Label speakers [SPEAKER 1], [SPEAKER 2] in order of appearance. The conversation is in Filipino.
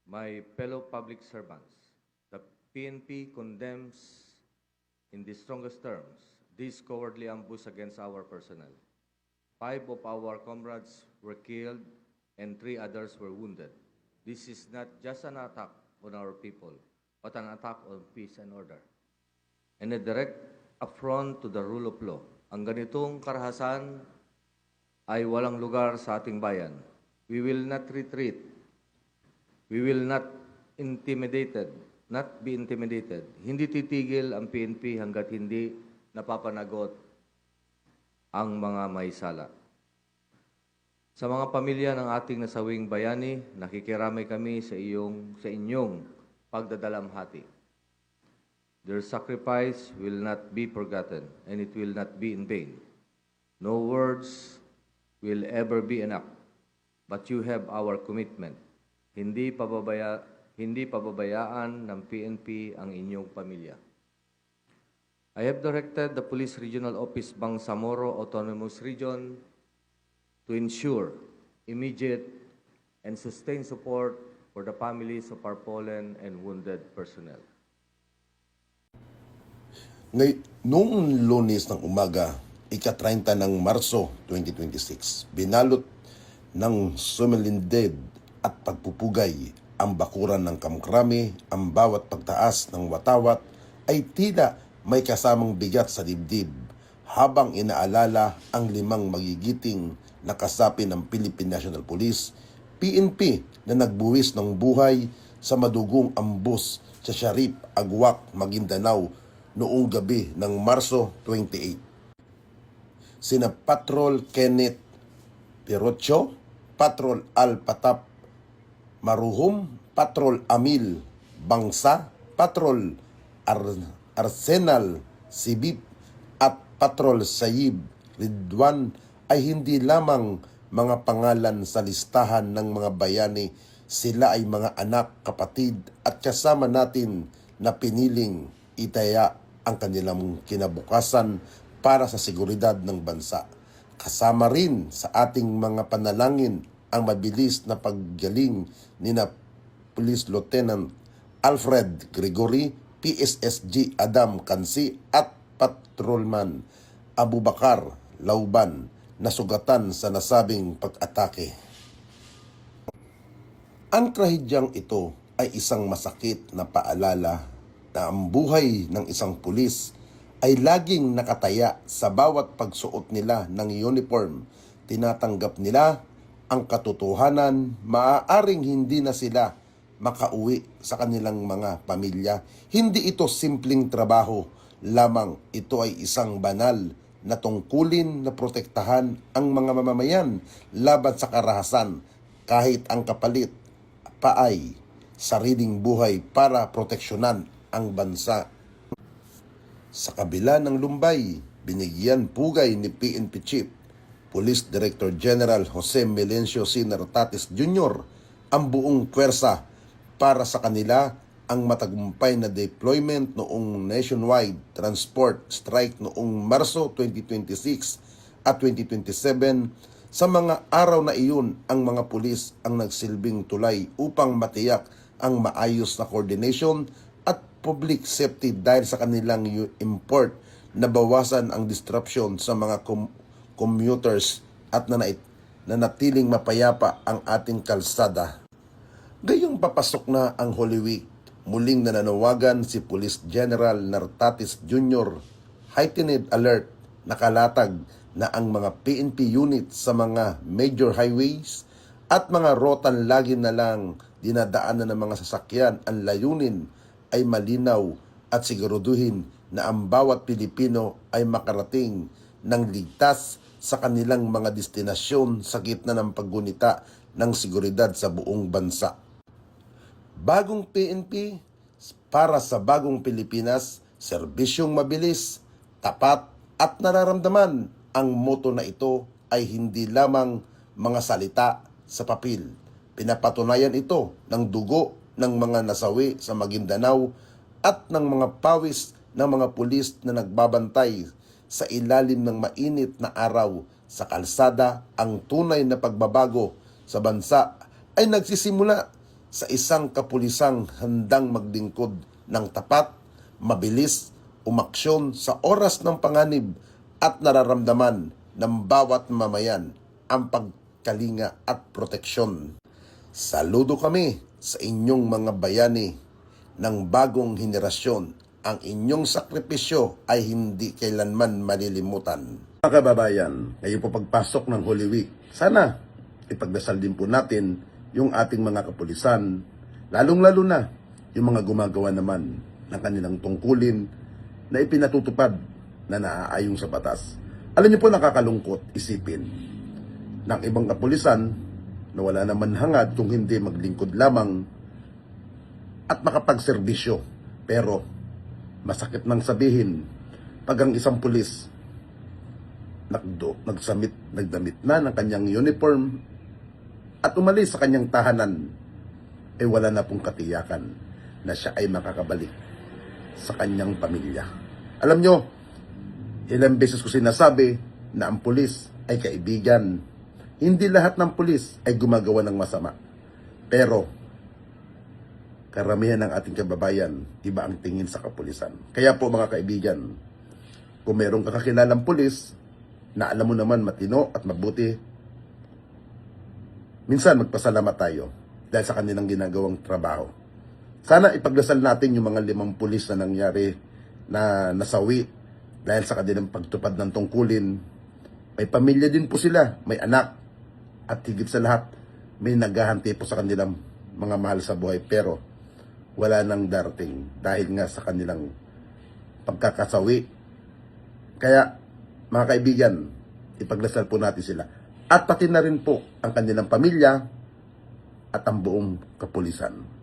[SPEAKER 1] My fellow public servants, the PNP condemns in the strongest terms this cowardly ambush against our personnel. 5 of our comrades were killed and 3 others were wounded. This is not just an attack on our people, but an attack on peace and order, and a direct affront to the rule of law. Ang ganitong karahasan ay walang lugar sa ating bayan. We will not retreat. We will not be intimidated. Hindi titigil ang PNP hanggat hindi napapanagot ang mga may sala. Sa mga pamilya ng ating nasawing bayani, nakikiramay kami sa inyong pagdadalamhati. Their sacrifice will not be forgotten and it will not be in vain. No words will ever be enough, but you have our commitment. Hindi pababayaan ng PNP ang inyong pamilya. I have directed the Police Regional Office Bangsamoro Autonomous Region to ensure immediate and sustained support for the families of our fallen and wounded personnel.
[SPEAKER 2] Noong Lunes ng umaga, ika-30 ng Marso 2026, binalot ng sumilindid at pagpupugay ang bakuran ng Kamkrami. Ang bawat pagtaas ng watawat ay tila may kasamang bigat sa dibdib habang inaalala ang 5 magigiting na kasapi ng Philippine National Police, PNP, na nagbuwis ng buhay sa madugong ambus sa Sharif, Agwak, Maguindanao noong gabi ng Marso 28. Sina Patrol Kenneth Pirocho, Patrol Al Patap Maruhum, Patrol Amil Bangsa, Patrol Arsenal Sibip at Patrol Sayib Ridwan ay hindi lamang mga pangalan sa listahan ng mga bayani. Sila ay mga anak, kapatid at kasama natin na piniling itaya ang kanilang kinabukasan para sa seguridad ng bansa. Kasama rin sa ating mga panalangin ang mabilis na paggaling ni na Police Lieutenant Alfred Gregory, PSSG Adam Kansi at Patrolman Abubakar Lauban na sugatan sa nasabing pag-atake. Ang trahedyang ito ay isang masakit na paalala na ang buhay ng isang pulis ay laging nakataya sa bawat pagsuot nila ng uniform. Tinatanggap nila ang katotohanan, maaaring hindi na sila makauwi sa kanilang mga pamilya. Hindi ito simpleng trabaho lamang, ito ay isang banal na tungkulin na protektahan ang mga mamamayan laban sa karahasan, kahit ang kapalit pa ay sariling buhay para proteksyonan ang bansa. Sa kabila ng lumbay, binigyan pugay ni PNP Chief Police Director General Jose Melencio C. Nartates Jr. ang buong pwersa para sa kanila. Ang matagumpay na deployment noong nationwide transport strike noong Marso 2026 at 2027. Sa mga araw na iyon, ang mga pulis ang nagsilbing tulay upang matiyak ang maayos na coordination at public safety dahil sa kanilang import na bawasan ang disruption sa mga commuters at nanatiling mapayapa ang ating kalsada. Gayong papasok na ang Holy Week, muling nananawagan si Police General Nartates Jr. Heightened alert, nakalatag na ang mga PNP units sa mga major highways at mga rotan lagi na lang dinadaanan ng mga sasakyan. Ang layunin ay malinaw at siguraduhin na ang bawat Pilipino ay makarating ng ligtas sa kanilang mga destinasyon sa gitna ng paggunita ng seguridad sa buong bansa. Bagong PNP para sa bagong Pilipinas, serbisyong mabilis, tapat at nararamdaman. Ang motto na ito ay hindi lamang mga salita sa papel. Pinapatunayan ito ng dugo ng mga nasawi sa Maguindanao at ng mga pawis ng mga pulis na nagbabantay sa ilalim ng mainit na araw sa kalsada. Ang tunay na pagbabago sa bansa ay nagsisimula sa isang kapulisang handang maglingkod ng tapat, mabilis, umaksyon sa oras ng panganib at nararamdaman ng bawat mamayan ang pagkalinga at proteksyon. Saludo kami sa inyong mga bayani ng bagong henerasyon. Ang inyong sakripisyo ay hindi kailanman malilimutan. Mga kababayan, ngayon po pagpasok ng Holy Week, sana ipagdasal din po natin yung ating mga kapulisan, lalong-lalo na yung mga gumagawa naman ng kanilang tungkulin na ipinatutupad na naaayon sa batas. Alam niyo po, nakakalungkot isipin ng ibang kapulisan na wala naman hangad kung hindi maglingkod lamang at makapagserbisyo. Pero masakit nang sabihin pag ang isang pulis nagdamit na ng kanyang uniform at umalis sa kanyang tahanan, ay wala na pong katiyakan na siya ay makakabalik sa kanyang pamilya. Alam nyo, ilang beses ko sinasabi na ang pulis ay kaibigan. Hindi lahat ng pulis ay gumagawa ng masama. Pero karamihan ng ating kababayan, iba ang tingin sa kapulisan. Kaya po mga kaibigan, kung merong kakakilalang pulis na alam mo naman matino at mabuti, minsan magpasalamat tayo dahil sa kanilang ginagawang trabaho. Sana ipagdasal natin yung mga 5 pulis na nangyari na nasawi dahil sa kanilang pagtupad ng tungkulin. May pamilya din po sila, may anak, at higit sa lahat, may naghahanti po sa kanilang mga mahal sa buhay, pero wala nang darating dahil nga sa kanilang pagkakasawi. Kaya, mga kaibigan, ipagdasal po natin sila. At pati na rin po ang kanilang pamilya at ang buong kapulisan.